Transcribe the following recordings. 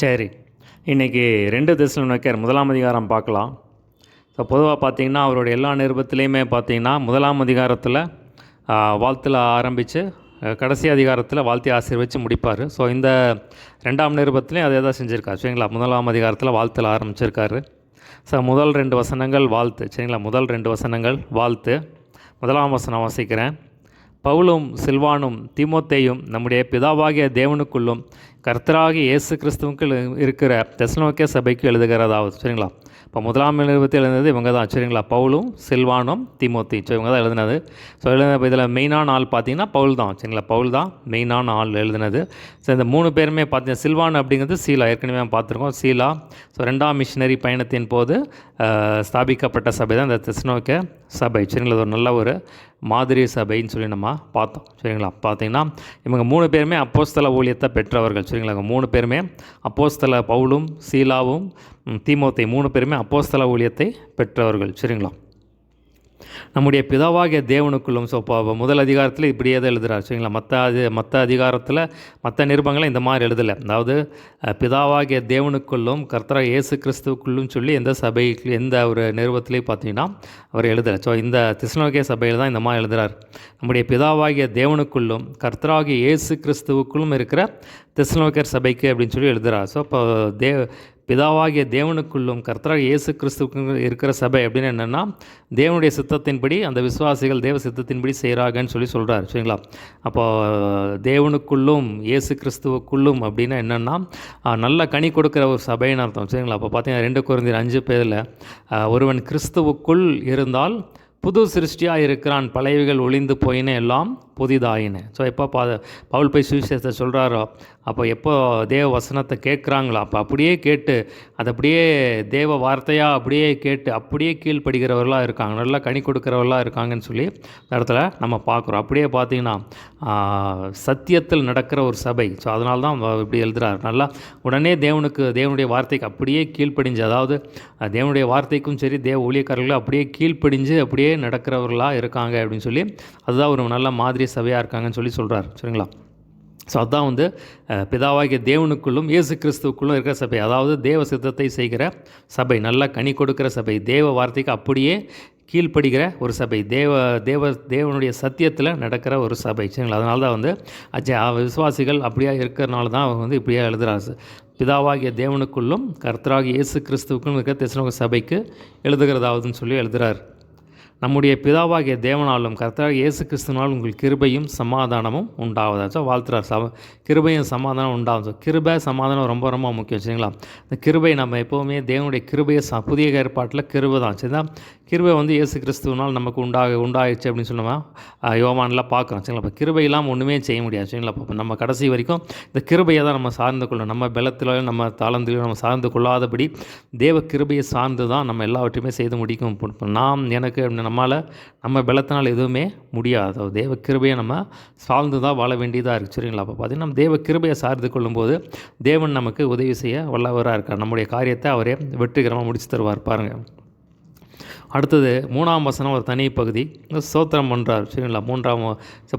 சரி. இன்றைக்கி 2 தெசலோனிக்கேயர் 1ஆம் அதிகாரம் பார்க்கலாம். ஸோ பொதுவாக பார்த்தீங்கன்னா, அவருடைய எல்லா நிருபத்திலையுமே பார்த்தீங்கன்னா, 1ஆம் அதிகாரத்தில் வாழ்த்துல ஆரம்பித்து கடைசி அதிகாரத்தில் வாழ்த்தி ஆசீர்வதித்து முடிப்பார். ஸோ இந்த 2ஆம் நிருபத்திலையும் அதே தான் செஞ்சுருக்காரு. சரிங்களா? 1ஆம் அதிகாரத்தில் வாழ்த்தில் ஆரம்பிச்சிருக்காரு. ஸோ முதல் 2 வசனங்கள் வாழ்த்து. சரிங்களா? முதல் 2 வசனங்கள் வாழ்த்து. 1ஆம் வசனம் வாசிக்கிறேன். பவுலும் சில்வானும் தீமோத்தேயும் நம்முடைய பிதாவாகிய தேவனுக்குள்ளும் கர்த்தராகிய இயேசு கிறிஸ்துவுக்குள் இருக்கிற தெசலோனிக்கே சபைக்கு எழுதுகிறதாவது. சரிங்களா? இப்போ 1ஆம் நிருபத்தில் எழுதுனது இவங்க தான். சரிங்களா? பவுலும் சில்வானும் தீமோத்தி. ஸோ இவங்க தான் எழுதுனது. ஸோ எழுதின இதில் மெயினான ஆள் பார்த்தீங்கன்னா பவுல் தான். சரிங்களா? பவுல் தான் மெயினான ஆள் எழுதுனது. ஸோ இந்த 3 பேருமே பார்த்தீங்கன்னா, சில்வான் அப்படிங்கிறது சீலா, ஏற்கனவே பார்த்துருக்கோம். சீலா ஸோ 2ஆம் மிஷினரி பயணத்தின் போது ஸ்தாபிக்கப்பட்ட சபை தான் இந்த தெசலோனிக்கே சபை. சரிங்களா? ஒரு நல்ல ஒரு மாதிரி சபைன்னு சொல்லி நம்ம பார்த்தோம். சரிங்களா? பார்த்தீங்கன்னா இவங்க 3 பேருமே அப்போஸ்தல ஊழியத்தை பெற்றவர்கள். சரிங்களா? இவங்க 3 பேருமே அப்போஸ்தல பவுலும் சீலாவும் தீமோத்தே 3 பேருமே அப்போஸ்தல ஊழியத்தை பெற்றவர்கள். சரிங்களா? நம்முடைய பிதாவாகிய தேவனுக்குள்ளும். ஸோ இப்போ முதல் அதிகாரத்தில் இப்படியே தான் எழுதுகிறார். சரிங்களா? மற்ற அதிகாரத்தில் மற்ற நிருபங்களை இந்த மாதிரி எழுதலை. அதாவது பிதாவாகிய தேவனுக்குள்ளும் கர்த்தராகிய இயேசு கிறிஸ்துவுக்குள்ளும் சொல்லி எந்த சபைக்கு எந்த ஒரு நிருபத்திலையும் பார்த்தீங்கன்னா அவர் எழுதலை. ஸோ இந்த தெசலோனிக்கே சபையில் தான் இந்த மாதிரி எழுதுகிறார். நம்முடைய பிதாவாகிய தேவனுக்குள்ளும் கர்த்தராகிய இயேசு கிறிஸ்துவுக்குள்ளும் இருக்கிற தெசலோனிக்கேயர் சபைக்கு அப்படின்னு சொல்லி எழுதுகிறார். ஸோ இப்போ பிதாவாகிய தேவனுக்குள்ளும் கர்த்தராகிய இயேசு கிறிஸ்துவுக்கு இருக்கிற சபை அப்படின்னு என்னென்னா, தேவனுடைய சித்தத்தின்படி அந்த விசுவாசிகள் தேவ சித்தத்தின்படி செய்கிறாங்கன்னு சொல்லி சொல்கிறார். சரிங்களா? அப்போது தேவனுக்குள்ளும் இயேசு கிறிஸ்துவுக்குள்ளும் அப்படின்னா என்னென்னா, நல்ல கனி கொடுக்குற ஒரு சபைன்னு அர்த்தம். சரிங்களா? அப்போ பார்த்தீங்கன்னா 2 கொரிந்தியர் 5:10 ஒருவன் கிறிஸ்துவுக்குள் இருந்தால் புது சிருஷ்டியாக இருக்கிறான், பழையவைகள் ஒளிந்து போயின, எல்லாம் புதிதாயின. ஸோ எப்போ பவுல் போய் சுவிசேஷத்தை சொல்கிறாரோ, அப்போ எப்போ தேவ வசனத்தை கேட்குறாங்களோ, அப்போ அப்படியே கேட்டு அதை அப்படியே தேவ வார்த்தையாக அப்படியே கேட்டு அப்படியே கீழ்ப்படுகிறவர்களாக இருக்காங்க, நல்லா கனி கொடுக்குறவர்களாக இருக்காங்கன்னு சொல்லி இந்த இடத்துல நம்ம பார்க்குறோம். அப்படியே பார்த்திங்கன்னா சத்தியத்தில் நடக்கிற ஒரு சபை. ஸோ அதனால தான் இப்படி எழுதுகிறார். நல்லா உடனே தேவனுடைய வார்த்தைக்கு அப்படியே கீழ்ப்படிஞ்சு, அதாவது தேவனுடைய வார்த்தைக்கும் சரி தேவ ஊழியக்காரர்களும் அப்படியே கீழ்ப்படிஞ்சு அப்படியே நடக்கிறவர்களாக இருக்காங்க அப்படின்னு சொல்லி, அதுதான் ஒரு நல்ல மாதிரி சபையாக இருக்காங்கன்னு சொல்லி சொல்கிறார். சரிங்களா? ஸோ அதுதான் பிதாவாகிய தேவனுக்குள்ளும் இயேசு கிறிஸ்துவுக்குள்ளும் இருக்கிற சபை. அதாவது தேவ சித்தத்தை செய்கிற சபை, நல்ல கனி கொடுக்கிற சபை, தேவ வார்த்தைக்கு அப்படியே கீழ்ப்படுகிற ஒரு சபை, தேவனுடைய சத்தியத்தில் நடக்கிற ஒரு சபை. சரிங்களா? அதனால தான் விசுவாசிகள் அப்படியா இருக்கிறனால தான் அவங்க இப்படியா எழுதுகிறார். பிதாவாகிய தேவனுக்குள்ளும் கர்த்தராகிய இயேசு கிறிஸ்துவுக்கும் இருக்கிற தெசலோனிக்கே சபைக்கு எழுதுகிறதாவதுன்னு சொல்லி எழுதுகிறார். நம்முடைய பிதாவாகிய தேவனாலும் கர்த்தராகிய இயேசு கிறிஸ்துவினால் உங்களுக்கு கிருபையும் சமாதானமும் உண்டாவதா. ஸோ வாழ்த்துறார். கிருபையும் சமாதானம் உண்டாகும். ஸோ கிருபை சமாதானம் ரொம்ப ரொம்ப முக்கியம். சரிங்களா? இந்த கிருபை நம்ம எப்போவுமே தேவனுடைய கிருபையை புதிய ஏற்பாட்டில் கிருபை தான். சரிங்களா? கிருபை இயேசு கிறிஸ்துவினால் நமக்கு உண்டாயிடுச்சு அப்படின்னு சொன்னோம்னா யோவானில் பார்க்குறோம். சரிங்களா? இப்போ கிருபை இல்லாமல் ஒன்றுமே செய்ய முடியாது. சரிங்களா? இப்போ நம்ம கடைசி வரைக்கும் இந்த கிருபையை தான் நம்ம சார்ந்து கொள்ளணும். நம்ம பலத்திலோ நம்ம தாளந்திலோ நம்ம சார்ந்து கொள்ளாதபடி தேவ கிருபையை சார்ந்து தான் நம்ம எல்லாவற்றையுமே செய்து முடிக்கும். நம்ம பலத்தினால் எதுவுமே முடியாது. தேவ கிருபையை நம்ம சார்ந்து தான் வாழ வேண்டியதாக இருக்குது. சரிங்களா? அப்போ பார்த்தீங்கன்னா நம்ம தேவ கிருபையை சார்ந்து கொள்ளும்போது தேவன் நமக்கு உதவி செய்ய வல்லவராக இருக்கார். நம்முடைய காரியத்தை அவரே வெற்றிகரமாக முடிச்சு தருவார். பாருங்கள், அடுத்தது 3ஆம் வசனம் ஒரு தனி பகுதி, ஸ்தோத்திரம் பண்ணுறார். சரிங்களா? 3ஆம்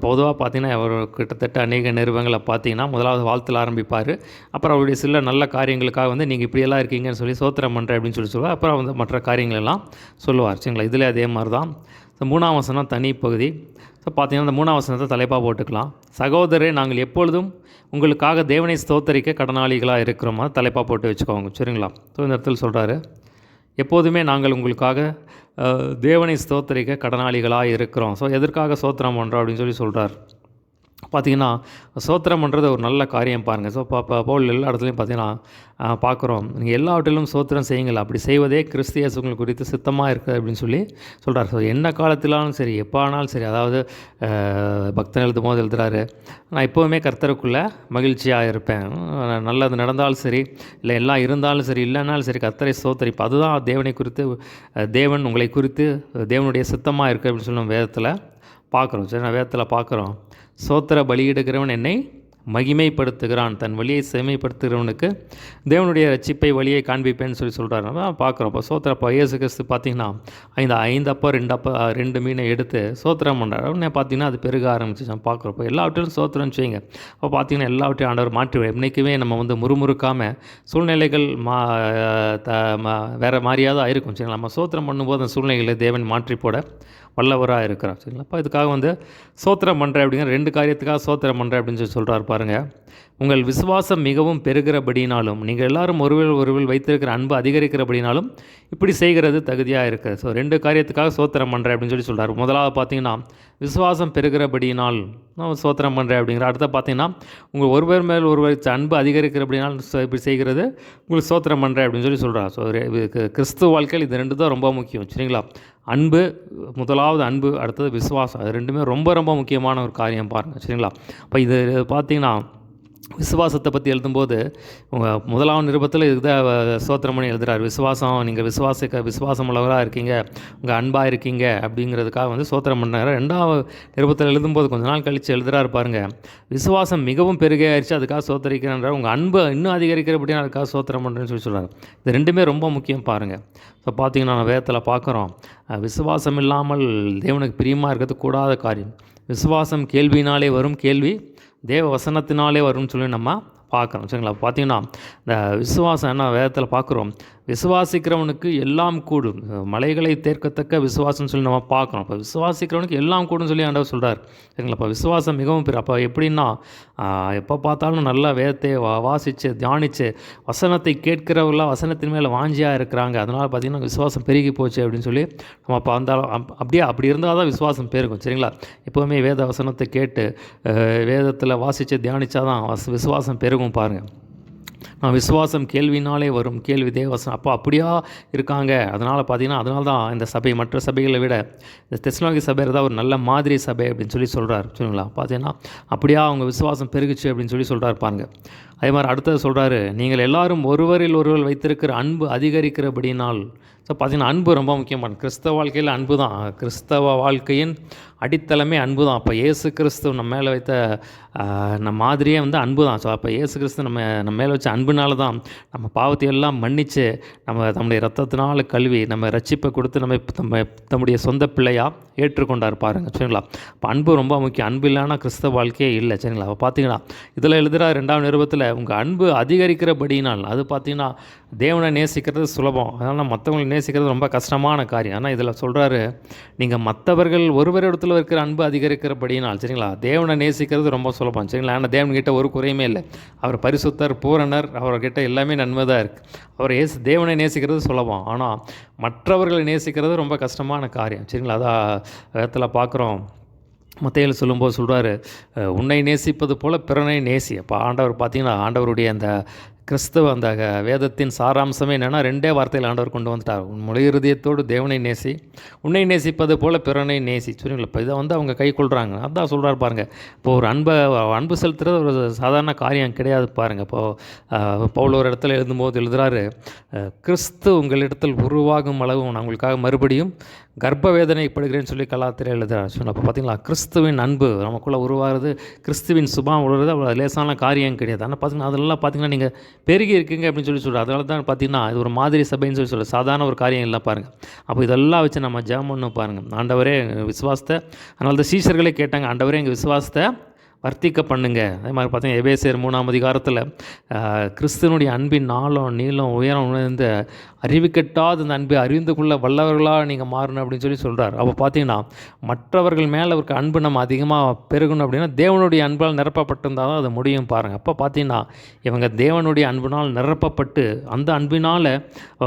பொதுவாக பார்த்தீங்கன்னா அவர் கிட்டத்தட்ட அநேக நிறுவனங்களை பார்த்தீங்கன்னா முதலாவது வாழ்த்தில் ஆரம்பிப்பார். அப்புறம் அவருடைய சில நல்ல காரியங்களுக்காக நீங்கள் இப்படியெல்லாம் இருக்கீங்கன்னு சொல்லி ஸ்தோத்திரம் பண்ணுறேன் அப்படின்னு சொல்லி சொல்லுவார். அப்புறம் மற்ற காரியங்களெல்லாம் சொல்லுவார். சரிங்களா? இதில் அதே மாதிரி தான். 3ஆம் வசனம் தனி பகுதி. ஸோ பார்த்தீங்கன்னா இந்த 3ஆம் வசனத்தை தலைப்பாக போட்டுக்கலாம். சகோதரரே, நாங்கள் எப்பொழுதும் உங்களுக்காக தேவனை ஸ்தோத்தரிக்க கடனாளிகளாக இருக்கிறோமா தலைப்பாக போட்டு வச்சுக்கோங்க. சரிங்களா? ஸோ இந்த இடத்துல சொல்கிறாரு, எப்போதுமே நாங்கள் உங்களுக்காக தேவனை ஸ்தோத்தரிக்க கடனாளிகளாக இருக்கிறோம். ஸோ எதற்காக ஸ்தோத்திரம் பண்ணுறோம் அப்படின்னு சொல்லி சொல்கிறார். பார்த்திங்கன்னா ஸ்தோத்திரம் பண்ணுறது ஒரு நல்ல காரியம். பாருங்கள். ஸோ பவுல் எல்லா இடத்துலையும் பார்த்தீங்கன்னா பார்க்குறோம், நீங்கள் எல்லாவற்றிலும் ஸ்தோத்திரம் செய்யுங்கள், அப்படி செய்வதே கிறிஸ்து இயேசுவின் குறித்து சித்தமாக இருக்குது அப்படின்னு சொல்லி சொல்கிறார். ஸோ என்ன காலத்திலாலும் சரி, எப்போ ஆனாலும் சரி, அதாவது பக்தன் எழுதும் போது எழுதுகிறாரு, நான் எப்போவுமே கர்த்தருக்குள்ளே மகிழ்ச்சியாக இருப்பேன், நல்லது நடந்தாலும் சரி, இல்லை எல்லாம் இருந்தாலும் சரி, இல்லைனாலும் சரி, கர்த்தரை ஸ்தோத்தரிப்பேன். அதுதான் தேவனை குறித்து, தேவன் உங்களை குறித்து தேவனுடைய சித்தமாக இருக்குது அப்படின்னு சொல்லி நம்ம வேதத்தில் பார்க்குறோம். சரி, நான் வேதத்தில் பார்க்குறோம், ஸ்தோத்திர பலியிடுகிறவன் என்னை மகிமைப்படுத்துகிறான். தன் வழியை செம்மைப்படுத்துகிறவனுக்கு தேவனுடைய ரட்சிப்பை வழியை காண்பிப்பேன்னு சொல்கிறார். நம்ம பார்க்குறோம். இப்போ சோத்திரப்போ இயேசு கிறிஸ்து பார்த்திங்கன்னா 5 அப்போ 2 மீனை எடுத்து சோத்திரம் பண்ணுறாரு. உடனே பார்த்திங்கன்னா அது பெருக ஆரம்பிச்சு நம்ம பார்க்குறப்போ எல்லாவற்றிலும் சோத்திரம் செய்யுங்க. அப்போ பார்த்திங்கன்னா எல்லாவற்றையும் ஆண்டவர் மாற்றி என்றைக்குமே நம்ம வந்து முறுமுறுக்காமல் சூழ்நிலைகள் வேறு மாதிரியாக தான் இருக்கும். சரிங்களா? நம்ம சோத்திரம் பண்ணும்போது அந்த சூழ்நிலைகளை தேவன் மாற்றி போட வல்லவராக இருக்கிறார். சரிங்களா? அப்போ இதுக்காக வந்து சோத்திரம் பண்ணுறேன் அப்படிங்கிற 2 காரியத்துக்காக சோத்திரம் பண்ணுறேன் அப்படின்னு சொல்கிறார் பாருங்கள். உங்கள் விசுவாசம் மிகவும் பெருகிறபடினாலும் நீங்கள் எல்லாரும் ஒருவில் வைத்திருக்கிற அன்பு அதிகரிக்கிறபடினாலும் இப்படி செய்கிறது தகுதியாக இருக்குது. ஸோ 2 காரியத்துக்காக சோத்திரம் பண்ணுறேன் அப்படின்னு சொல்கிறார். முதலாவது பார்த்தீங்கன்னா விசுவாசம் பெருகிறபடினால் நான் சோத்திரம் பண்ணுறேன் அப்படிங்கிற. அடுத்த பார்த்தீங்கன்னா உங்கள் ஒருவர் மேல் ஒருவர் அன்பு அதிகரிக்கிறபடினால் இப்படி செய்கிறது உங்களுக்கு சோத்திரம் பண்ணுறேன் அப்படின்னு சொல்கிறார். ஸோ கிறிஸ்துவ வாழ்க்கையில் இது 2 தான் ரொம்ப முக்கியம். சரிங்களா? அன்பு, முதலாவது அன்பு, அடுத்தது விசுவாசம். அது 2மே ரொம்ப ரொம்ப முக்கியமான ஒரு காரியம் பாருங்கள். சரிங்களா? இப்போ இது பார்த்திங்கன்னா விசுவாசத்தை பற்றி எழுதும்போது முதலாவது நிருபத்தில் இதுதான் ஸ்தோத்திரம் பண்ணி எழுதுகிறார். நீங்கள் விசுவாசம் உள்ளவராக இருக்கீங்க, உங்கள் அன்பாக இருக்கீங்க அப்படிங்கிறதுக்காக வந்து ஸ்தோத்திரம் பண்ணுறாரு. 2வது நிருபத்தில் எழுதும்போது கொஞ்ச நாள் கழித்து எழுதுகிறார் பாருங்கள். விசுவாசம் மிகவும் பெருகாயிருச்சு, அதுக்காக ஸ்தோத்திரிக்கிறேன்றார். உங்கள் அன்பு இன்னும் அதிகரிக்கிறபடினா அதுக்காக ஸ்தோத்திரம் பண்ணுறேன்னு சொல்கிறார். இது 2மே ரொம்ப முக்கியம் பாருங்கள். ஸோ பார்த்திங்கன்னா நம்ம வேதத்தில் பார்க்குறோம், விசுவாசம் இல்லாமல் தேவனுக்கு பிரியமாக இருக்கிறது கூடாத காரியம். விசுவாசம் கேள்வியினாலே வரும், கேள்வி தேவ வசனத்தினாலே வரும்னு சொல்லி நம்ம பார்க்குறோம். சரிங்களா? பார்த்திங்கன்னா இந்த விசுவாசம் என்ன வேதத்தில் பார்க்குறோம், விசுவாசிக்கிறவனுக்கு எல்லாம் கூடும், மலைகளை தேர்க்கத்தக்க விசுவாசம்னு சொல்லி நம்ம பார்க்குறோம். இப்போ விசுவாசிக்கிறவனுக்கு எல்லாம் கூடும் சொல்லி ஆண்டவர் சொல்கிறார். சரிங்களா? இப்போ விசுவாசம் மிகவும் பெரிய. அப்போ எப்படின்னா எப்போ பார்த்தாலும் நல்லா வேதத்தை வாசித்து தியானித்து வசனத்தை கேட்கிறவர்களாக வசனத்தின் மேலே வாஞ்சியாக இருக்கிறாங்க. அதனால் பார்த்திங்கன்னா விசுவாசம் பெருகி போச்சு அப்படின்னு சொல்லி நம்ம பார்த்தாலும் அப்படி இருந்தால் தான் விசுவாசம் பெருகும். சரிங்களா? எப்போவுமே வேத வசனத்தை கேட்டு வேதத்தில் வாசித்து தியானித்தா தான் விசுவாசம் பெருகும் பாருங்கள். விசுவாசம் கேள்வினாலே வரும், கேள்வி தேவசனம். அப்போ அப்படியா இருக்காங்க. அதனால் பார்த்திங்கன்னா அதனால தான் இந்த சபை மற்ற சபைகளை விட இந்த தெசலோனிக்கே சபை தான் ஒரு நல்ல மாதிரி சபை அப்படின்னு சொல்லி சொல்கிறார். சரிங்களா? பார்த்தீங்கன்னா அப்படியா அவங்க விசுவாசம் பெருகுச்சு அப்படின்னு சொல்லி சொல்கிறார் பாருங்கள். அதே மாதிரி அடுத்தது சொல்கிறாரு, நீங்கள் எல்லாரும் ஒருவரில் ஒருவர் வைத்திருக்கிற அன்பு அதிகரிக்கிறபடினால். ஸோ பார்த்திங்கன்னா அன்பு ரொம்ப முக்கியமான. கிறிஸ்தவ வாழ்க்கையில் அன்பு தான். கிறிஸ்தவ வாழ்க்கையின் அடித்தளமே அன்பு தான். அப்போ இயேசு கிறிஸ்து நம்ம மேலே வைத்த நம்ம மாதிரியே வந்து அன்பு தான். ஸோ அப்போ இயேசு கிறிஸ்து நம்ம மேலே வச்ச அன்புனால தான் நம்ம பாவத்தை எல்லாம் மன்னித்து நம்முடைய ரத்தத்தினால் கழுவி நம்ம ரட்சிப்பை கொடுத்து நம்முடைய சொந்த பிள்ளையாக ஏற்றுக்கொண்டார் பாருங்கள். சரிங்களா? இப்போ அன்பு ரொம்ப முக்கியம். அன்பு இல்லைன்னா கிறிஸ்தவ வாழ்க்கையே இல்லை. சரிங்களா? அப்போ பார்த்தீங்கன்னா இதில் எழுதுகிற 2வது நிருபத்தில் உங்கள் அன்பு அதிகரிக்கிறபடினால், அது பார்த்திங்கன்னா தேவனை நேசிக்கிறது சுலபம், அதனால் மற்றவங்களை நேசிக்கிறது ரொம்ப கஷ்டமான காரியம். ஆனால் இதில் சொல்கிறாரு, நீங்கள் மற்றவர்கள் ஒருவரிடத்தில் இருக்கிற அன்பு அதிகரிக்கிறபடினால். சரிங்களா? தேவனை நேசிக்கிறது ரொம்ப சுலபம். சரிங்களா? ஆனால் தேவன்கிட்ட ஒரு குறையுமே இல்லை. அவர் பரிசுத்தர், பூரணர், அவர்கிட்ட எல்லாமே நன்மை தான் இருக்குது. தேவனை நேசிக்கிறது சுலபம், ஆனால் மற்றவர்களை நேசிக்கிறது ரொம்ப கஷ்டமான காரியம். சரிங்களா? அதான் இடத்துல பார்க்குறோம். மத்தேயுவில் சொல்லும்போது சொல்கிறாரு, உன்னை நேசிப்பது போல் பிறனை நேசி. அப்போ ஆண்டவர் பார்த்திங்கன்னா ஆண்டவருடைய அந்த கிறிஸ்தவ அந்த வேதத்தின் சாராம்சமே என்னென்னா 2 வார்த்தையில் ஆண்டவர் கொண்டு வந்துட்டார். உன் முழு இருதயத்தோடு தேவனை நேசி, உன்னை நேசிப்பது போல் பிறனை நேசி. சரிங்களா? இப்போ இதை வந்து அவங்க கை கொள்கிறாங்க. அதான் சொல்கிறார் பாருங்கள். இப்போ ஒரு அன்பு செலுத்துறது ஒரு சாதாரண காரியம் கிடையாது பாருங்கள். இப்போது பவுல் ஒரு இடத்துல எழுதுகிறாரு, கிறிஸ்து உங்களிடத்தில் உருவாகும் அளவு நான் உங்களுக்காக மறுபடியும் கர்ப்ப வேதனைப்படுகிறேன்னு சொல்லி கலாத்திரை எழுதுகிறார். சொன்ன அப்போ பார்த்திங்களா, கிறிஸ்துவின் அன்பு நமக்குள்ளே உருவாகிறது, கிறிஸ்துவின் சுபாவம் உருவாகிறது அவ்வளோ லேசான காரியம் கிடையாது. ஆனால் பார்த்திங்கன்னா அதெல்லாம் பார்த்திங்கன்னா நீங்கள் பெருகி இருக்கீங்க அப்படின்னு சொல்லி சொல்கிறார். அதனால தான் பார்த்திங்கன்னா இது ஒரு மாதிரி சபைன்னு சொல்லி சொல்கிறார். சாதாரண ஒரு காரியம் இல்லை பாருங்கள். அப்போ இதெல்லாம் வச்சு நம்ம ஜெபம் பண்ணணும் பாருங்கள். ஆண்டவரே விசுவாசத்தை, அதனால தான் சீஷர்களே கேட்டாங்க, ஆண்டவரே எங்கள் விசுவாசத்தை வர்த்திக்க பண்ணுங்க. அதே மாதிரி பார்த்தீங்கன்னா எபேசியர் 3ஆம் அதிகாரத்தில் கிறிஸ்துவனுடைய அன்பின் நாளம் நீளம் உயரம் உணர்ந்து அறிவிக்கட்டாத அந்த அன்பை அறிந்து கொள்ள வல்லவர்களாக நீங்கள் மாறணும் அப்படின்னு சொல்லி சொல்கிறார். அப்போ பார்த்தீங்கன்னா மற்றவர்கள் மேலே அவருக்கு அன்பு நம்ம அதிகமாக பெருகணும் அப்படின்னா தேவனுடைய அன்பால் நிரப்பப்பட்டிருந்தால் தான் அது முடியும் பாருங்கள். அப்போ பார்த்தீங்கன்னா இவங்க தேவனுடைய அன்பினால் நிரப்பப்பட்டு அந்த அன்பினால்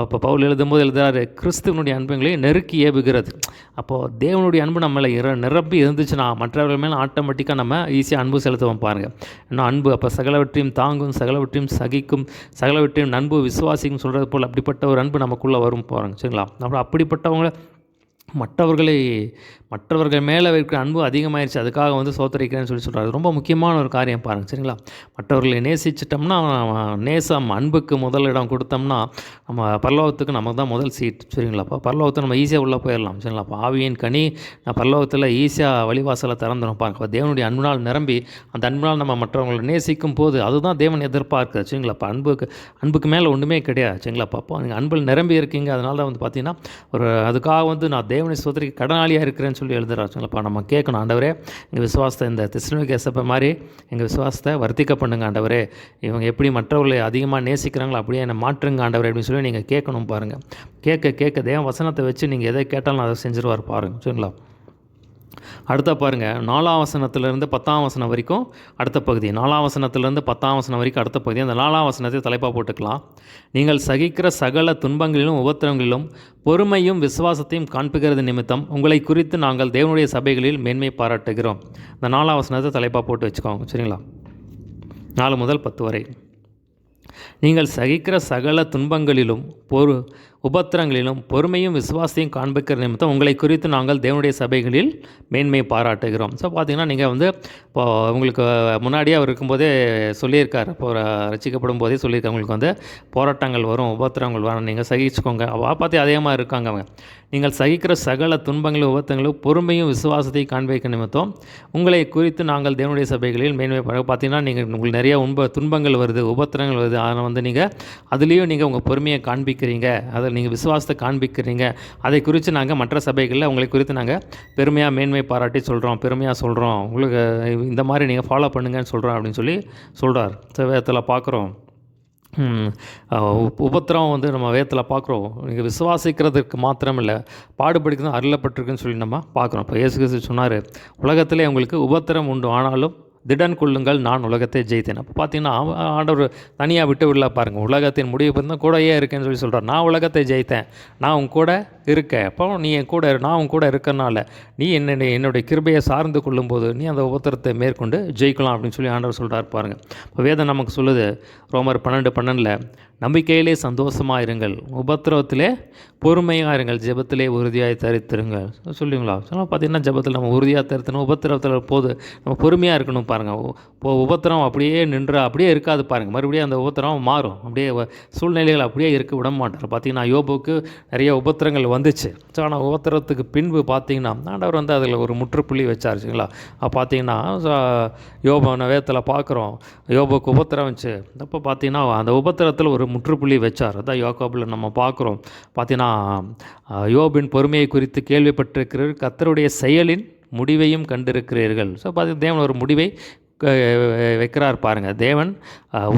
இப்போ பவுல் எழுதும்போது எழுதுகிறாரு, கிறிஸ்துவனுடைய அன்புகளை நெருக்கி ஏவுகிறது. அப்போது தேவனுடைய அன்பு நம்மளை நிரப்பி இருந்துச்சுன்னா மற்றவர்கள் மேலே ஆட்டோமேட்டிக்காக நம்ம ஈஸியாக அன்பு செலுத்துவோம் பாருங்கள். இன்னும் அன்பு அப்போ சகலவற்றையும் தாங்கும், சகலவற்றையும் சகிக்கும், சகலவற்றையும் நண்பு விசுவாசிக்கும் சொல்கிறது போல் அப்படிப்பட்ட ஒரு அன்பு நமக்குள்ளே வரும் பாருங்க. சரிங்களா? அப்புறம் அப்படிப்பட்டவங்கள மற்றவர்கள் மேலே இருக்கிற அன்பு அதிகமாகிடுச்சு, அதுக்காக வந்து சோத்தரிக்கிறேன்னு சொல்கிறார். அது ரொம்ப முக்கியமான ஒரு காரியம் பாருங்கள், சரிங்களா? மற்றவர்களை நேசிச்சிட்டோம்னா, நேசம் அன்புக்கு முதலிடம் கொடுத்தோம்னா நம்ம பரலோகத்துக்கு நமக்கு தான் முதல் சீட், சரிங்களா? அப்போ பரலோகத்தை நம்ம ஈஸியாக உள்ளே போயிடலாம், சரிங்களா? அப்போ ஆவியின் கனி பரலோகத்தில் ஈஸியாக வழிவாசலை திறந்துடும் பாருங்க. அப்போ தேவனுடைய அன்பினால் நிரம்பி அந்த அன்பினால் நம்ம மற்றவங்களை நேசிக்கும் போது அதுதான் தேவன் எதிர்பார்க்குது, சரிங்களா? அப்போ அன்புக்கு மேலே ஒன்றுமே கிடையாது, சரிங்களா? அப்போ நீங்கள் அன்பில் நிரம்பி இருக்கீங்க. அதனால தான் வந்து பார்த்தீங்கன்னா அதுக்காக வந்து நான் தேவனை ஸ்தோத்திரிக்க கடனாளியாக இருக்கிறேன்னு சொல்லி எழுதுறாச்சுங்களப்பா. நம்ம கேட்கணும், ஆண்டவரே எங்கள் விசுவாசத்தை இந்த தெசலோனிக்கே சபை மாதிரி எங்கள் விசுவாசத்தை வர்த்திக்க பண்ணுங்க ஆண்டவரே. இவங்க எப்படி மற்றவர்களை அதிகமாக நேசிக்கிறாங்களோ அப்படியே என்னை மாற்றுங்க ஆண்டவரே அப்படின்னு சொல்லி நீங்கள் கேட்கணும் பாருங்கள். கேட்க தேவன் வசனத்தை வச்சு நீங்கள் எதை கேட்டாலும் அதை செஞ்சுருவார் பாருங்கள், சரிங்களா? அடுத்த பாருங்கள், 4ஆம் வசனத்திலிருந்து 10ஆம் வசனம் வரைக்கும் அடுத்த பகுதி. 4ஆம் வசனத்திலிருந்து 10ஆம் வசனம் வரைக்கும் அடுத்த பகுதி. அந்த 4ஆம் வசனத்தை தலைப்பாக போட்டுக்கலாம். நீங்கள் சகிக்கிற சகல துன்பங்களிலும் உபத்திரங்களிலும் பொறுமையும் விசுவாசத்தையும் காண்பிக்கிறது நிமித்தம் உங்களை குறித்து நாங்கள் தேவனுடைய சபைகளில் மேன்மை பாராட்டுகிறோம். இந்த 4ஆம் வசனத்தை தலைப்பாக போட்டு வச்சுக்கோங்க, சரிங்களா? 4 முதல் 10 வரை. நீங்கள் சகிக்கிற சகல துன்பங்களிலும் உபத்திரங்களிலும் பொறுமையும் விசுவாசத்தையும் காண்பிக்கிற நிமித்தம் உங்களை குறித்து நாங்கள் தேவனுடைய சபைகளில் மேன்மை பாராட்டுகிறோம். ஸோ பார்த்தீங்கன்னா நீங்கள் வந்து இப்போ உங்களுக்கு முன்னாடியே அவர் இருக்கும்போதே சொல்லியிருக்கார், இப்போ ரசிக்கப்படும் போதே சொல்லியிருக்காங்க, உங்களுக்கு வந்து போராட்டங்கள் வரும், உபத்திரங்கள் வரும், நீங்கள் சகிச்சுக்கோங்க. பார்த்து அதே மாதிரி இருக்காங்க அவங்க. நீங்கள் சகிக்கிற சகல துன்பங்களும் உபத்திரங்களும் பொறுமையும் விசுவாசத்தை காண்பிக்க நிமித்தம் உங்களை குறித்து நாங்கள் தேவனுடைய சபைகளில் மேன்மை பார்த்தீங்கன்னா நீங்கள் உங்களுக்கு நிறைய துன்பங்கள் வருது, உபத்திரங்கள் வருது. ஆனால் வந்து நீங்கள் அதுலேயும் நீங்கள் உங்கள் பொறுமையை காண்பிக்கிறீங்க, அதை நீங்கள் விசுவாசத்தை காண்பிக்கிறீங்க. அதை குறித்து நாங்கள் மற்ற சபைகளில் உங்களை குறித்து நாங்கள் பெருமையாக மேன்மை பாராட்டி சொல்கிறோம், பெருமையாக சொல்கிறோம், உங்களுக்கு இந்த மாதிரி நீங்கள் ஃபாலோ பண்ணுங்கன்னு சொல்கிறோம் அப்படின்னு சொல்லி சொல்கிறார். வேதத்தில் பார்க்குறோம். உபத்திரம் வந்து நம்ம வேதத்தில் பார்க்குறோம். நீங்கள் விசுவாசிக்கிறதுக்கு மாத்திரம் இல்லை, பாடுபடுக்கிறது அருளப்பட்டிருக்குன்னு சொல்லி நம்ம பார்க்குறோம். இப்போ இயேசு கிறிஸ்து சொன்னார், உலகத்திலே உங்களுக்கு உபத்திரம் உண்டு, ஆனாலும் திடன் கொள்ளுங்கள், நான் உலகத்தை ஜெயித்தேன். அப்போ பார்த்தீங்கன்னா ஆண்டவர் தனியாக விட்டு விடல பாருங்கள். உலகத்தின் முடிவு பார்த்தா கூடயே இருக்கேன்னு சொல்லி சொல்கிறார். நான் உலகத்தை ஜெயித்தேன், நான் உன் கூட இருக்கேன். அப்போ நீ என் கூட நான் உன் கூட இருக்கனால நீ என்னுடைய கிருபையை சார்ந்து கொள்ளும்போது நீ அந்த உபத்திரத்தை மேற்கொண்டு ஜெயிக்கலாம் அப்படின்னு சொல்லி ஆண்டவர் சொல்கிறார் பாருங்கள். இப்போ வேதம் நமக்கு சொல்லுது, ரோமர் 12:12, நம்பிக்கையிலே சந்தோஷமாக இருங்கள், உபத்திரவத்திலே பொறுமையாக இருங்கள், ஜெபத்திலே உறுதியாக தரித்திருங்கள் சொல்லுவீங்களா? சொன்னால் பார்த்தீங்கன்னா ஜெபத்தில் நம்ம உறுதியாக தரித்தணும், உபத்திரவத்தில் போது நம்ம பொறுமையாக இருக்கணும் பாருங்கள். இப்போ உபத்திரம் அப்படியே அப்படியே இருக்காது பாருங்கள். மறுபடியும் அந்த உபத்திரம் மாறும், அப்படியே சூழ்நிலைகள் அப்படியே இருக்க விட மாட்டார். பார்த்தீங்கன்னா யோபுக்கு நிறைய உபத்திரங்கள் வந்துச்சு. ஸோ ஆனால் உபத்திரத்துக்கு பின்பு பார்த்தீங்கன்னா ஆண்டவர் வந்து அதில் ஒரு முற்றுப்புள்ளி வச்சார், சரிங்களா? பார்த்தீங்கன்னா யோபு வேதத்தில் பார்க்குறோம், யோபுக்கு உபத்திரம் வந்துச்சு. அப்போ பார்த்தீங்கன்னா அந்த உபத்திரத்தில் ஒரு முற்றுப்புள்ளி வச்சார். அதான் யோகாபில் நம்ம பார்க்குறோம். பார்த்தீங்கன்னா யோபின் பொறுமையை குறித்து கேள்விப்பட்டிருக்கிறீர்கள், கர்த்தருடைய செயலின் முடிவையும் கண்டிருக்கிறீர்கள். ஸோ பார்த்தீங்கன்னா தேவன் ஒரு முடிவை வைக்கிறார் பாருங்கள். தேவன்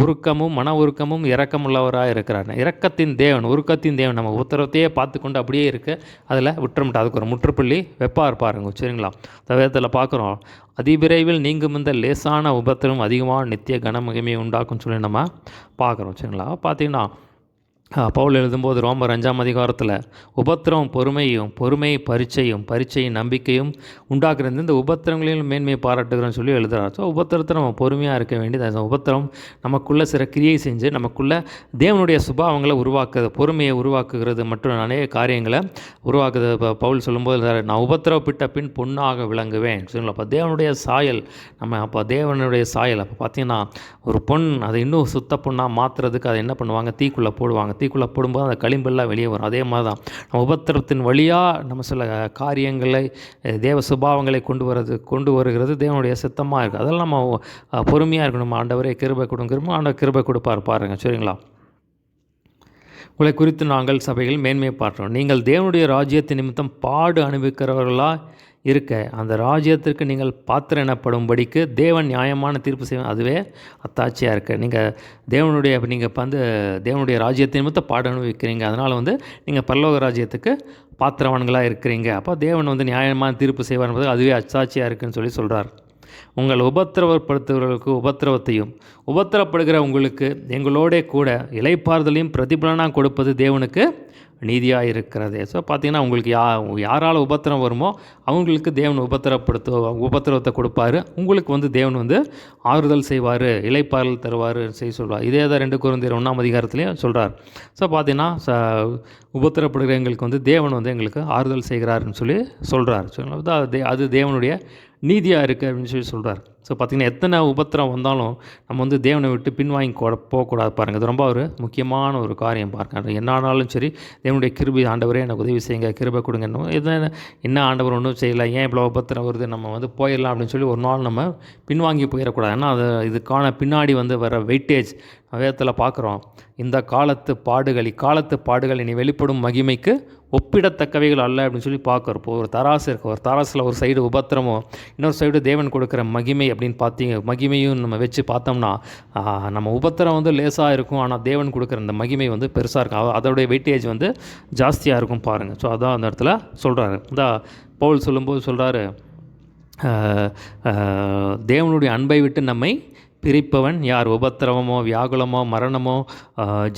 உருக்கமும் மன உருக்கமும் இரக்கமுள்ளவராக இருக்கிறார். இரக்கத்தின் தேவன், உருக்கத்தின் தேவன். நம்ம உத்தரத்தையே பார்த்து கொண்டு அப்படியே இருக்க அதில் விட்டுறமுட்டா, அதுக்கு ஒரு முற்றுப்புள்ளி வைப்பார் பாருங்க, சரிங்களா? வேதத்தில் பார்க்குறோம், அதிவிரைவில் நீங்கும் இந்த லேசான உபத்திரம் அதிகமாக நித்திய கனமகிமையை உண்டாக்கும்னு சொல்லி நம்ம பார்க்குறோம், சரிங்களா? பார்த்தீங்கன்னா பவுல் எழுதும்போது ரோமர் 5ஆம் அதிகாரத்தில் உபத்திரம் பொறுமை பரீட்சையும் நம்பிக்கையும் உண்டாக்குறது இந்த உபத்திரங்களிலும் மேன்மையை பாராட்டுகிறோன்னு சொல்லி எழுதுகிறார். ஸோ உபத்திரத்தை நம்ம பொறுமையாக இருக்க வேண்டியது. அந்த உபத்திரம் நமக்குள்ளே சில கிரியை செஞ்சு நமக்குள்ளே தேவனுடைய சுபாவங்களை உருவாக்குறது, பொறுமையை உருவாக்குகிறது மற்றும் அநேக காரியங்களை உருவாக்குது. இப்போ பவுல் சொல்லும்போது, நான் உபத்திரவப்பட்ட பின் பொண்ணாக விளங்குவேன் சொல்லுங்கள். அப்போ தேவனுடைய சாயல் தேவனுடைய சாயல். அப்போ பார்த்தீங்கன்னா ஒரு பொன் அதை இன்னும் சுத்த பொண்ணாக மாற்றுறதுக்கு அதை என்ன பண்ணுவாங்க, தீக்குள்ளே போடுவாங்க. தீக்குள்ளே போடும்போது அந்த களிம்பெல்லாம் வெளியே வரும். அதே மாதிரி தான் நம்ம உபத்திரத்தின் வழியாக நம்ம சில காரியங்களை தேவ சுபாவங்களை கொண்டு வருகிறது தேவனுடைய சித்தமாக இருக்குது. அதெல்லாம் நம்ம பொறுமையாக இருக்கணும். ஆண்டவரே கிருபை கொடுங்க, ஆண்டவர் கிருபை கொடுப்பார் பாருங்கள், சரிங்களா? உங்களை குறித்து நாங்கள் சபைகள் மேன்மையை பாடுறோம். நீங்கள் தேவனுடைய ராஜ்யத்தின் நிமித்தம் பாடு அனுபவிக்கிறவர்களாக இருக்க அந்த ராஜ்யத்திற்கு நீங்கள் பாத்திரம் எனப்படும்படிக்கு தேவன் நியாயமான தீர்ப்பு செய்வோம். அதுவே அத்தாட்சியாக இருக்குது. நீங்கள் தேவனுடைய ராஜ்யத்தின் நிமித்தம் பாடு அனுபவிக்கிறீங்க, அதனால் வந்து நீங்கள் பரலோக ராஜ்யத்துக்கு பாத்திரவான்களாக இருக்கிறீங்க. அப்போ தேவன் வந்து நியாயமான தீர்ப்பு செய்வார் என்பது அதுவே அத்தாட்சியாக இருக்குதுன்னு சொல்லி சொல்கிறார். உங்கள் உபத்திரவப்படுத்துவர்களுக்கு உபத்திரவத்தையும் உபத்திரப்படுகிற உங்களுக்கு எங்களோட கூட இளைப்பாறுதலையும் பிரதிபலனாக கொடுப்பது தேவனுக்கு நீதியாக இருக்கிறது. ஸோ பார்த்திங்கன்னா உங்களுக்கு யாரால் உபத்திரம் வருமோ அவங்களுக்கு தேவன் உபத்திரவத்தை கொடுப்பாரு. உங்களுக்கு தேவன் ஆறுதல் செய்வார், இளைப்பாறுதல் தருவார் செய்ய சொல்வார். இதே தான் 2 கொரிந்தியர் 1ஆம் அதிகாரத்துலேயும் சொல்கிறார். ஸோ பார்த்திங்கன்னா உபத்திரப்படுகிற எங்களுக்கு தேவன் எங்களுக்கு ஆறுதல் செய்கிறாருன்னு சொல்லி சொல்கிறார். அது தேவனுடைய நீதியாக இருக்குது அப்படின்னு சொல்லி சொல்கிறார். ஸோ பார்த்திங்கன்னா எத்தனை உபத்திரம் வந்தாலும் நம்ம தேவனை விட்டு பின்வாங்கி போகக்கூடாது பாருங்கள். அது ரொம்ப ஒரு முக்கியமான ஒரு காரியம் பாருங்கள். என்ன ஆனாலும் சரி தேவனுடைய கிருபை, ஆண்டவரே எனக்கு உதவி செய்யுங்க, கிருபை கொடுங்க, என்ன ஆண்டவர் ஒன்றும் செய்யலை, ஏன் இவ்வளோ உபத்திரம் வருது, நம்ம போயிடலாம் அப்படின்னு சொல்லி ஒரு நாள் நம்ம பின்வாங்கி போயிடக்கூடாது. ஏன்னா இதுக்கான பின்னாடி வர வெயிட்டேஜ் வேதத்தில் பார்க்குறோம். இந்த காலத்து பாடுகள் இனி வெளிப்படும் மகிமைக்கு ஒப்பிடத்தக்கவைகள் அல்ல அப்படின்னு சொல்லி பார்க்குறோம். இப்போ ஒரு தராசு இருக்குது, ஒரு தராசில் ஒரு சைடு உபத்திரமும் இன்னொரு சைடு தேவன் கொடுக்குற மகிமை அப்படின்னு மகிமையும் நம்ம வச்சு பார்த்தோம்னா நம்ம உபத்திரம் லேசாக இருக்கும், ஆனால் தேவன் கொடுக்குற அந்த மகிமை பெருசாக இருக்கும், அதோடைய வெயிட்டேஜ் ஜாஸ்தியாக இருக்கும் பாருங்கள். ஸோ அதான் அந்த இடத்துல சொல்கிறாரு. பவுல் சொல்லும்போது சொல்கிறாரு, தேவனுடைய அன்பை விட்டு நம்மை பிரிப்பவன் யார்? உபத்திரவமோ, வியாகுலமோ, மரணமோ,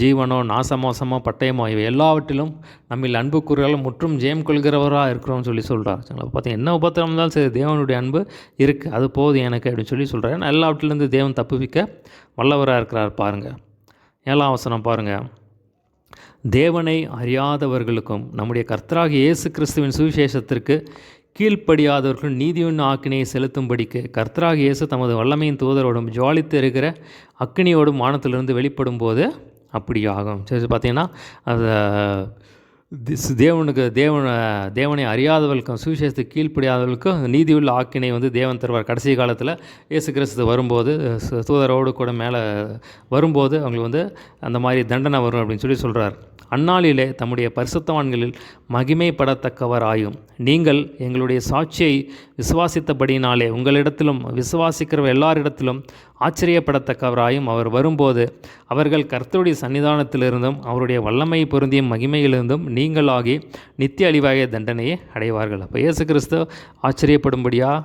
ஜீவனோ, நாசமோசமோ, பட்டயமோ, இவை எல்லாவற்றிலும் நம்மில் அன்பு கூறுகளும் முற்றும் ஜெயம் கொள்கிறவராக இருக்கிறோம்னு சொல்லி சொல்கிறார். பார்த்தீங்கன்னா என்ன உபத்திரம் இருந்தாலும் சரி தேவனுடைய அன்பு இருக்குது, அது போதும் எனக்கு அப்படின்னு சொல்லி சொல்கிறார். ஏன்னா எல்லாவற்றிலேருந்து தேவன் தப்புவிக்க வல்லவராக இருக்கிறார் பாருங்கள். 7ஆம் வசனம் பாருங்கள். தேவனை அறியாதவர்களுக்கும் நம்முடைய கர்த்தராகிய இயேசு கிறிஸ்துவின் சுவிசேஷத்திற்கு கீழ்ப்படியாதவர்கள் நீதியின் ஆக்கினையை செலுத்தும்படிக்கு கர்த்தராகிய இயேசு தமது வல்லமையின் தூதரோடும் ஜுவாலித்து இருக்கிற அக்கினியோடும் வானத்திலிருந்து வெளிப்படும் போது அப்படி ஆகும். சரி, பார்த்திங்கன்னா அது தேவனை அறியாதவர்களுக்கும் சுவிசேஷத்துக்கு கீழ்ப்படியாதவர்களுக்கும் நீதியுள்ள ஆக்கினை தேவன் தருவார். கடைசி காலத்தில் இயேசு கிறிஸ்து வரும்போது தூதரோடு கூட மேலே வரும்போது அவங்களுக்கு அந்த மாதிரி தண்டனை வரும் அப்படின்னு சொல்லி சொல்கிறார். அந்நாளிலே தம்முடைய பரிசுத்தவான்களில் மகிமைப்படத்தக்கவராயும் நீங்கள் எங்களுடைய சாட்சியை விசுவாசித்தபடினாலே உங்களிடத்திலும் விசுவாசிக்கிற எல்லாரிடத்திலும் ஆச்சரியப்படத்தக்கவராயும் அவர் வரும்போது அவர்கள் கர்த்தருடைய சன்னிதானத்திலிருந்தும் அவருடைய வல்லமை பொருந்திய மகிமையிலிருந்தும் நீங்களாகி நித்திய அழிவாகிய தண்டனையை அடைவார்கள். அப்போ இயேசு கிறிஸ்து ஆச்சரியப்படும்படியாக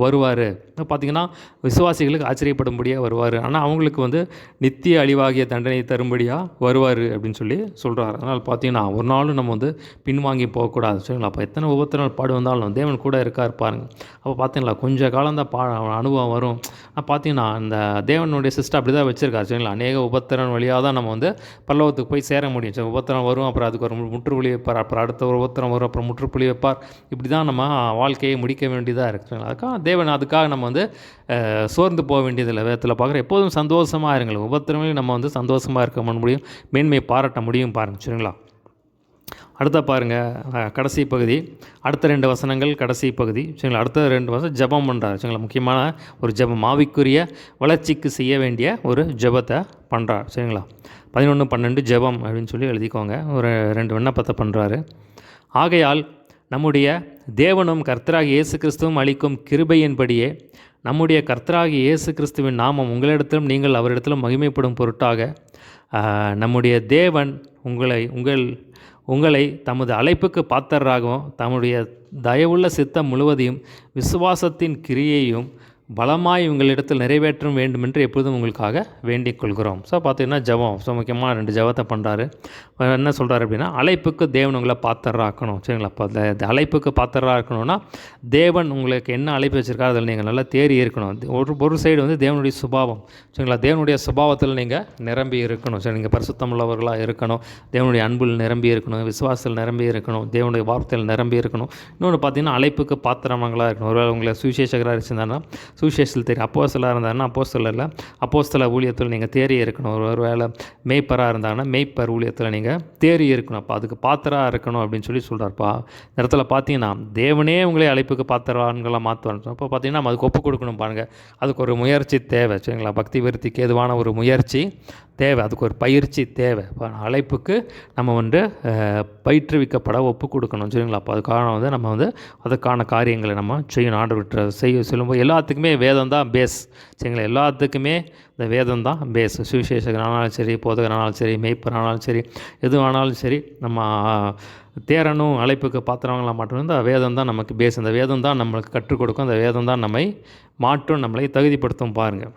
வருவார். பார்த்திங்கன்னா விசுவாசிகளுக்கு ஆச்சரியப்படும்படியாக வருவார், ஆனால் அவங்களுக்கு நித்திய அழிவாகிய தண்டனை தரும்படியாக வருவார் அப்படின்னு சொல்லி சொல்கிறார். அதனால் பார்த்திங்கன்னா ஒரு நாளும் நம்ம பின்வாங்கி போகக்கூடாது. சரிங்களா? அப்போ எத்தனை ஒவ்வொருத்தர் பாடு வந்தாலும் தேவன் கூட இருக்கார் பாருங்கள். அப்போ பார்த்தீங்களா கொஞ்சம் காலம்தான் அனுபவம் வரும். பார்த்தீங்கன்னா இந்த தேவனுடைய சிஸ்டம் அப்படி தான் வச்சுருக்காரு. சரிங்களா? அநேக உபத்திரம் வழியாக தான் நம்ம பரலோகத்துக்கு போய் சேர முடியும். சரி, உபத்திரம் வரும், அப்புறம் அதுக்கு ஒரு முற்றுப்புள்ளி வைப்பார், அப்புறம் அடுத்த ஒரு உபத்திரம் வரும், அப்புறம் முற்றுப்புள்ளி வைப்பார். இப்படி தான் நம்ம வாழ்க்கையை முடிக்க வேண்டியதாக இருக்குது. அதுக்காக நம்ம சோர்ந்து போக வேண்டியதில்லை. வேதத்தில் பார்க்குற எப்போதும் சந்தோஷமாக இருங்கள். உபத்திரமே நம்ம சந்தோஷமாக இருக்க முடியும், மேன்மையை பாராட்ட முடியும் பாருங்கள். சரிங்களா? அடுத்த பாருங்கள் கடைசி பகுதி, அடுத்த 2 வசனங்கள் கடைசி பகுதி. சரிங்களா? அடுத்த 2 வசனம் ஜெபம் பண்ணுறாரு. சரிங்களா? முக்கியமான ஒரு ஜெபம், ஆவிக்குரிய வளர்ச்சிக்கு செய்ய வேண்டிய ஒரு ஜெபத்தை பண்ணுறார். சரிங்களா? 11-12 ஜெபம் அப்படின்னு சொல்லி எழுதிக்கோங்க. ஒரு 2 விண்ணப்பத்தை பண்ணுறாரு. ஆகையால் நம்முடைய தேவனும் கர்த்தராகிய இயேசு கிறிஸ்துவும் அளிக்கும் கிருபையின்படியே நம்முடைய கர்த்தராகிய இயேசு கிறிஸ்துவின் நாமம் உங்களிடத்திலும் நீங்கள் அவரிடத்திலும் மகிமைப்படும் பொருட்டாக நம்முடைய தேவன் உங்களை தமது அழைப்புக்கு பாத்திரராகவும் தம்முடைய தயவுள்ள சித்தம் முழுவதையும் விசுவாசத்தின் கிரியையும் பலமாய் உங்களிடத்தில் நிறைவேற்ற வேண்டும் என்று எப்பொழுதும் உங்களுக்காக வேண்டிக் கொள்கிறோம். ஸோ பார்த்தீங்கன்னா ஜெபம். ஸோ முக்கியமாக 2 ஜெபத்தை பண்ணுறாரு. என்ன சொல்கிறாரு அப்படின்னா, அழைப்புக்கு தேவன் உங்களை பாத்திரராக்கணும். சரிங்களா? அப்போ அழைப்புக்கு பாத்திரராக இருக்கணும்னா தேவன் உங்களுக்கு என்ன அழைப்பு வச்சுருக்காரு அதில் நீங்கள் நல்லா தேறி இருக்கணும். ஒரு சைடு தேவனுடைய சுபாவம். சரிங்களா? தேவனுடைய சுபாவத்தில் நீங்கள் நிரம்பி இருக்கணும். சரி, நீங்கள் பரிசுத்தம் உள்ளவர்களாக இருக்கணும், தேவனுடைய அன்பில் நிரம்பி இருக்கணும், விசுவாசத்தில் நிரம்பி இருக்கணும், தேவனுடைய வார்த்தையில் நிரம்பி இருக்கணும். இன்னொன்று பார்த்தீங்கன்னா அழைப்புக்கு பாத்திரமங்களாக இருக்கணும். ஒருவேளை உங்களை சுவிசேஷகராக இருந்திருந்தாங்கன்னா சுவிசேஷத்தில் தெரியும், அப்போஸ்தலராக இருந்தாருன்னா அப்போஸ்தலரில் அப்போஸ்தல ஊழியத்தில் நீங்கள் தேறி இருக்கணும். ஒரு வேளை மேய்ப்பராக இருந்தாங்கன்னா மேய்ப்பர் ஊழியத்தில் நீங்கள் தேறி இருக்கணும். அப்போ அதுக்கு பாத்திராக இருக்கணும் அப்படின்னு சொல்லி சொல்கிறார்ப்பா. இந்த இடத்துல பார்த்தீங்கன்னா தேவனே உங்களே அழைப்புக்கு பாத்திரங்களாக மாற்றுவார். அப்போ பார்த்தீங்கன்னா நம்ம அதுக்கு ஒப்பு கொடுக்கணும் பாருங்கள். அதுக்கு ஒரு முயற்சி தேவை. சரிங்களா? பக்தி விருத்திக்கு ஏதுவான ஒரு முயற்சி தேவை, அதுக்கு ஒரு பயிற்சி தேவை. அழைப்புக்கு நம்ம பயிற்றுவிக்கப்பட ஒப்பு கொடுக்கணும். சரிங்களா? அப்போ அதுக்கான நம்ம அதுக்கான காரியங்களை நம்ம செய்யணும். ஆண்டவர்கிட்ட சொல்லும்போது எல்லாத்துக்குமே வேதம் தான் பேஸ். சரிங்களா? எல்லாத்துக்குமே இந்த வேதம் தான் பேஸ். சுவிசேஷகனாலும் சரி, போதகனாலும் சரி, மேய்ப்பரானாலும் சரி, எதுவானாலும் சரி, நம்ம தேரணும் அழைப்புக்கு பாத்திரவங்களா மாட்டணும். இந்த வேதம் தான் நமக்கு பேஸ். இந்த வேதம் தான் நம்மளுக்கு கற்றுக் கொடுக்கும். அந்த வேதம் தான் நம்மை மாற்றும், நம்மளை தகுதிப்படுத்தும் பாருங்கள்.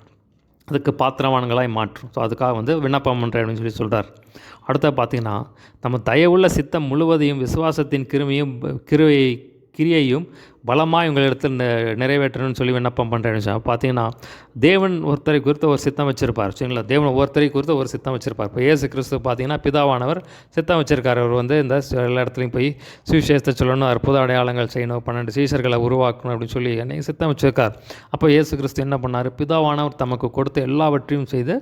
அதுக்கு பாத்திரவான்களாய் மாற்றும். ஸோ அதுக்காக வந்து விண்ணப்பம் பண்ணுறேன் அப்படின்னு சொல்லி சொல்கிறார். அடுத்த பார்த்திங்கன்னா, நம்ம தயவுள்ள சித்தம் முழுவதையும் விசுவாசத்தின் கிரியையும் பலமாக உங்களிடத்தில் நிறைவேற்றணும்னு சொல்லி விண்ணப்பம் பண்ணுறேன்னு பார்த்தீங்கன்னா, தேவன் ஒருத்தரை குறித்து ஒரு சித்தம் வச்சுருப்பார். சரிங்களா? தேவன் ஒவ்வொருத்தரை குறித்து ஒரு சித்தம் வச்சுருப்பார். இப்போ இயேசு கிறிஸ்து பார்த்தீங்கன்னா, பிதாவானவர் சித்தம் வச்சுருக்கார். அவர் வந்து இந்த எல்லா இடத்துலையும் போய் சுவிசேஷத்தை சொல்லணும், அற்புத அடையாளங்கள் செய்யணும், 12 சீஷர்களை உருவாக்கணும் அப்படின்னு சொல்லி என்னைக்கு சித்தம் வச்சுருக்கார். அப்போ இயேசு கிறிஸ்து என்ன பண்ணார்? பிதாவானவர் தமக்கு கொடுத்த எல்லாவற்றையும் செய்து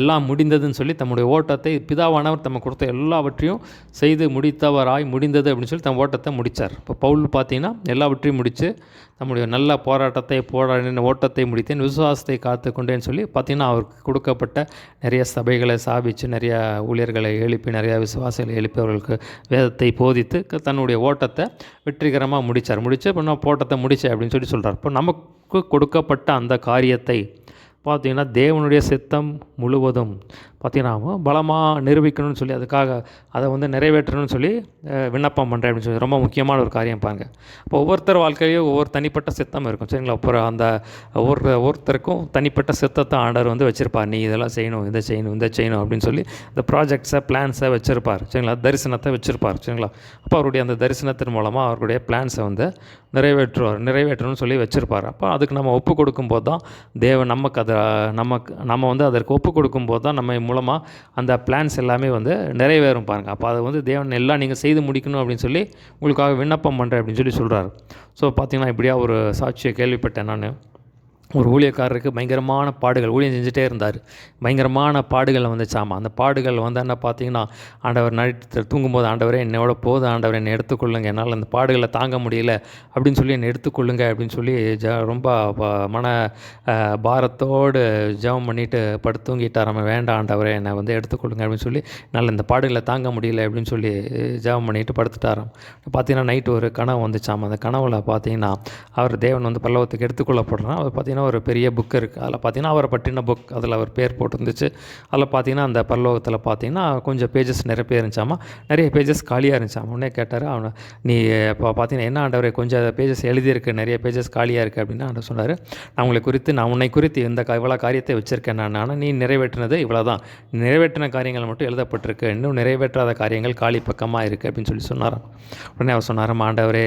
எல்லாம் முடிந்ததுன்னு சொல்லி தம்முடைய ஓட்டத்தை, பிதாவானவர் தமக்கு கொடுத்த எல்லாவற்றையும் செய்து முடிந்தது அப்படின்னு சொல்லி தம் ஓட்டத்தை முடித்தார். இப்போ பவுல் பார்த்தீங்கன்னா எல்லாவற்றையும் முடித்து நம்முடைய நல்ல போராட்டத்தை ஓட்டத்தை முடித்தேன், விசுவாசத்தை காத்து கொண்டேன்னு சொல்லி பார்த்திங்கன்னா, அவருக்கு கொடுக்கப்பட்ட நிறைய சபைகளை ஸ்தாபித்து, நிறைய ஊழியர்களை எழுப்பி, நிறையா விசுவாசிகளை எழுப்பி அவர்களுக்கு வேதத்தை போதித்து தன்னுடைய ஓட்டத்தை வெற்றிகரமாக முடித்து இப்போ நான் ஓட்டத்தை முடித்தேன் அப்படின்னு சொல்லி சொல்கிறார். இப்போ நமக்கு கொடுக்கப்பட்ட அந்த காரியத்தை பார்த்திங்கன்னா, தேவனுடைய சித்தம் முழுவதும் பார்த்திங்கன்னா பலமாக நிரூபிக்கணும்னு சொல்லி, அதுக்காக அதை வந்து நிறைவேற்றணும்னு சொல்லி விண்ணப்பம் பண்ணுறேன் அப்படின்னு சொல்லி ரொம்ப முக்கியமான ஒரு காரியம் பாருங்க. இப்போ ஒவ்வொருத்தர் வாழ்க்கையிலையும் ஒவ்வொரு தனிப்பட்ட சித்தம் இருக்கும். சரிங்களா? அப்புறம் அந்த ஒவ்வொருத்தருக்கும் தனிப்பட்ட சித்தத்தை ஆண்டவர் வந்து வச்சுருப்பார். நீ இதெல்லாம் செய்யணும், இதை செய்யணும் அப்படின்னு சொல்லி இந்த ப்ராஜெக்ட்ஸை, பிளான்ஸை வச்சுருப்பார். சரிங்களா? தரிசனத்தை வச்சுருப்பார். சரிங்களா? அப்போ அவருடைய அந்த தரிசனத்தின் மூலமாக அவருடைய பிளான்ஸை வந்து நிறைவேற்றணும்னு சொல்லி வச்சுருப்பார். அப்போ அதுக்கு நம்ம ஒப்பு கொடுக்கும்போது தான் தேவன் நம்ம வந்து அதற்கு ஒப்பு கொடுக்கும்போது தான் நம்ம மூலமாக அந்த பிளான்ஸ் எல்லாமே வந்து நிறைவேறும் பாருங்கள். அப்போ அதை வந்து தேவன் எல்லாம் நீங்கள் செய்து முடிக்கணும் அப்படின்னு சொல்லி உங்களுக்காக விண்ணப்பம் பண்ணுறேன் அப்படின்னு சொல்லி சொல்கிறார். ஸோ பார்த்திங்கன்னா, இப்படியா ஒரு சாட்சியை கேள்விப்பட்டேன் நான். ஒரு ஊழியக்காரருக்கு பயங்கரமான பாடுகள், ஊழியம் செஞ்சுட்டே இருந்தார். பயங்கரமான பாடுகள் வந்துச்சாமா. அந்த பாடுகள் வந்து என்ன பார்த்தீங்கன்னா, ஆண்டவர் நைட்டு தூங்கும்போது, ஆண்டவரே என்னோட போதும், ஆண்டவர் என்னை எடுத்துக்கொள்ளுங்க, என்னால் அந்த பாடுகளை தாங்க முடியல அப்படின்னு சொல்லி என்னை எடுத்துக்கொள்ளுங்க அப்படின்னு சொல்லி ரொம்ப மன பாரத்தோடு ஜெபம் பண்ணிவிட்டு படுத்து தூங்கிட்டார். நம்ம வேண்டாம் ஆண்டவரே என்னை வந்து எடுத்துக்கொள்ளுங்க அப்படின்னு சொல்லி, என்னால் இந்த பாடுகளை தாங்க முடியல அப்படின்னு சொல்லி ஜெபம் பண்ணிவிட்டு படுத்துட்டாராம். பார்த்தீங்கன்னா நைட்டு ஒரு கனவு வந்துச்சாமா. அந்த கனவில் பார்த்தீங்கன்னா, அவர் தேவன் வந்து பரலோகத்துக்கு எடுத்துக்கொள்ளப்படுறான். அவர் பார்த்தீங்கன்னா ஒரு பெரிய புக் இருக்குது. அதில் பார்த்தீங்கன்னா அவரை பற்றின புக், அதில் அவர் பேர் போட்டிருந்துச்சு. அதில் பார்த்தீங்கன்னா அந்த பரலோகத்தில் பார்த்தீங்கன்னா கொஞ்சம் பேஜஸ் நிரப்பி இருந்துச்சாமா, நிறைய பேஜஸ் காலியாக இருந்துச்சாமா. உடனே கேட்டார், அவனை நீ இப்போ பார்த்தீங்கன்னா என்ன ஆண்டவரே கொஞ்சம் பேஜஸ் எழுதியிருக்கு, நிறைய பேஜஸ் காலியாக இருக்குது அப்படின்னு ஆண்டவர் சொன்னார். நான் உன்னை குறித்து இவ்வளோ காரியத்தை வச்சுருக்கேன் நான், ஆனால் நீ நிறைவேற்றினது இவ்வளோ தான், நிறைவேற்றின காரியங்கள் மட்டும் எழுதப்பட்டிருக்கு, இன்னும் நிறைவேற்றாத காரியங்கள் காலி பக்கமாக இருக்குது அப்படின்னு சொல்லி சொன்னாராம். உடனே அவர் சொன்னாராம், ஆண்டவரே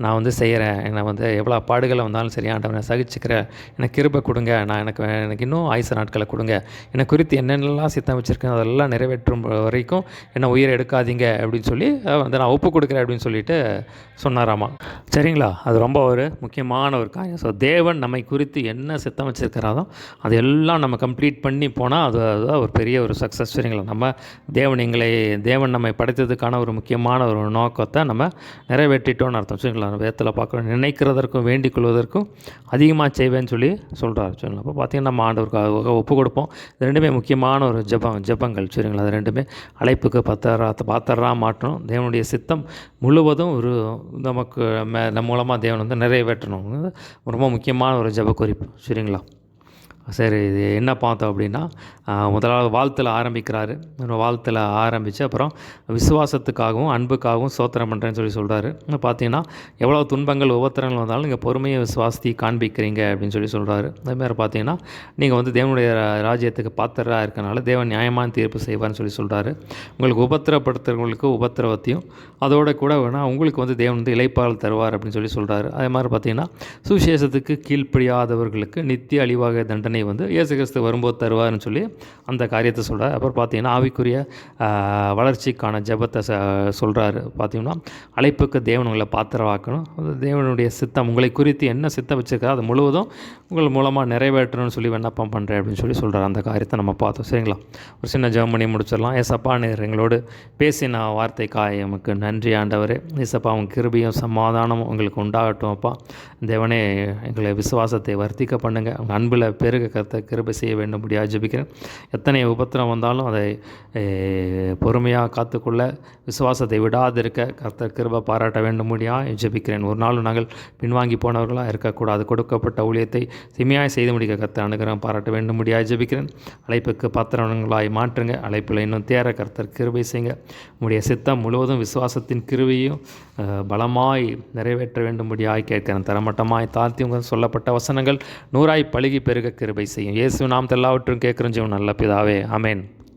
நான் வந்து செய்கிறேன், என்னை வந்து எவ்வளோ பாடுகளை வந்தாலும் சரி ஆண்டவரை சகிச்சுக்கிறேன், எனக்கு கிருபை கொடுங்க, எனக்கு இன்னும் ஆயுசு நாட்களை கொடுங்க, என்னை குறித்து என்னென்னலாம் சித்தம் வச்சுருக்கேன் அதெல்லாம் நிறைவேற்றும் வரைக்கும் என்னை உயிரை எடுக்காதீங்க அப்படின்னு சொல்லி வந்து நான் ஒப்பு கொடுக்குறேன் அப்படின்னு சொல்லிட்டு சொன்னாராமா. சரிங்களா? அது ரொம்ப ஒரு முக்கியமான ஒரு காரியம். ஸோ தேவன் நம்மை குறித்து என்ன சித்தம் வச்சுருக்கிறாரோ அதெல்லாம் நம்ம கம்ப்ளீட் பண்ணி போனால் அதுதான் ஒரு பெரிய ஒரு சக்ஸஸ். சரிங்களா? நம்ம தேவன் நம்மை படைத்ததுக்கான ஒரு முக்கியமான ஒரு நோக்கத்தை நம்ம நிறைவேற்றிட்டோன்னு அர்த்தம். சரிங்களா? வேதத்தில் பார்க்குறோம், நினைக்கிறதற்கும் வேண்டிக் கொள்வதற்கும் அதிகமாக செய்வேன்னு சொல்லி சொல்கிறார். சரிங்களா? அப்போ பார்த்திங்கன்னா நம்ம ஆண்டவருக்கு ஒப்பு கொடுப்போம். இது ரெண்டுமே முக்கியமான ஒரு ஜெபங்கள். சரிங்களா? அது ரெண்டுமே அழைப்புக்கு பாத்திரராக மாற்றணும். தேவனுடைய சித்தம் முழுவதும் நமக்கு நம்ம மூலமாக தேவன் வந்து நிறைவேற்றணும். ரொம்ப முக்கியமான ஒரு ஜெப குறிப்பு. சரிங்களா? சரி, இது என்ன பார்த்தோம் அப்படின்னா, முதலாவது வாழ்த்தில் ஆரம்பிக்கிறாரு. வாழ்த்தில் ஆரம்பித்து அப்புறம் விசுவாசத்துக்காகவும் அன்புக்காகவும் ஸ்தோத்திரம் பண்ணுறேன்னு சொல்லி சொல்கிறாரு. பார்த்தீங்கன்னா எவ்வளோ துன்பங்கள் உபத்திரங்கள் வந்தாலும் நீங்கள் பொறுமையை விசுவாசத்தை காண்பிக்கிறீங்க அப்படின்னு சொல்லி சொல்கிறாரு. அதேமாதிரி பார்த்தீங்கன்னா நீங்கள் வந்து தேவனுடைய ராஜ்யத்துக்கு பாத்திரராக இருக்கனால தேவன் நியாயமான தீர்ப்பு செய்வார்னு சொல்லி சொல்கிறாரு. உங்களுக்கு உபத்திரப்படுத்துறவங்களுக்கு உபத்திரவத்தையும் அதோடு கூட வேணால் உங்களுக்கு வந்து தேவன் வந்து இளைப்பால் தருவார் அப்படின்னு சொல்லி சொல்கிறாரு. அதே மாதிரி பார்த்தீங்கன்னா சுவிசேஷத்துக்கு கீழ்ப்படியாதவர்களுக்கு நித்திய அழிவாக தண்டனை வந்து இயேசு கிறிஸ்து வரும்போது தருவார்னு சொல்லி அந்த காரியத்தை சொல்கிறார். அப்புறம் பார்த்தீங்கன்னா ஆவிக்குரிய வளர்ச்சிக்கான ஜெபத்தை சொல்கிறாரு. பார்த்தீங்கன்னா அழைப்புக்கு தேவன் உங்களை பாத்திரவாக்கணும், தேவனுடைய சித்தம் உங்களை குறித்து என்ன சித்தம் வச்சுருக்காரோ அது முழுவதும் உங்கள் மூலமாக நிறைவேற்றணும்னு சொல்லி விண்ணப்பம் பண்ணுறேன் அப்படின்னு சொல்லி சொல்கிறார். அந்த காரியத்தை நம்ம பார்த்தோம். சரிங்களா? ஒரு சின்ன ஜெபம் பண்ணி முடிச்சிடலாம். ஏசப்பா, நீர் எங்களோடு பேசின வார்த்தைக்காய் எமக்கு நன்றி ஆண்டவரே. ஏசப்பா, உங்கள் கிருபையும் சமாதானமும் உங்களுக்கு உண்டாகட்டும். அப்பா தேவனே, எங்களை விசுவாசத்தை வர்த்திக்க பண்ணுங்கள், உங்கள் அன்பில் பெருக கர்த்தர் கிருபை செய்ய வேண்டும் முடியாது ஜெபிக்கிறேன். எத்தனை உபத்திரம் வந்தாலும் அதை பொறுமையாக காத்துக்கொள்ள, விசுவாசத்தை விடாதிருக்க கர்த்தர் கிருபை பாராட்ட வேண்டும் முடியாது ஜெபிக்கிறேன். ஒரு நாளும் நாங்கள் பின்வாங்கி போனவர்களாக இருக்கக்கூடாது. கொடுக்கப்பட்ட ஊழியத்தை செம்மையாய் செய்து முடிக்க கர்த்தர் அனுகிரகம் பாராட்ட வேண்டும் முடியாது ஜெபிக்கிறேன். அழைப்புக்கு பாத்திரங்களாய் மாற்றுங்க. அழைப்பில் இன்னும் தேர கர்த்தர் கிருபை செய்யுங்க. உங்களுடைய சித்தம் முழுவதும் விசுவாசத்தின் கிருபையும் பலமாய் நிறைவேற்ற வேண்டும் முடியாது கேட்கிறேன். தரமட்டமாய் தாழ்த்தி உங்கள் சொல்லப்பட்ட வசனங்கள் 100 பழுகி பெருக கிருபை செய்யும். இயேசு நாமத்தில் எல்லாவற்றும் கேட்குறோம் ஜீவன் நல்ல பிதாவே, ஆமென்.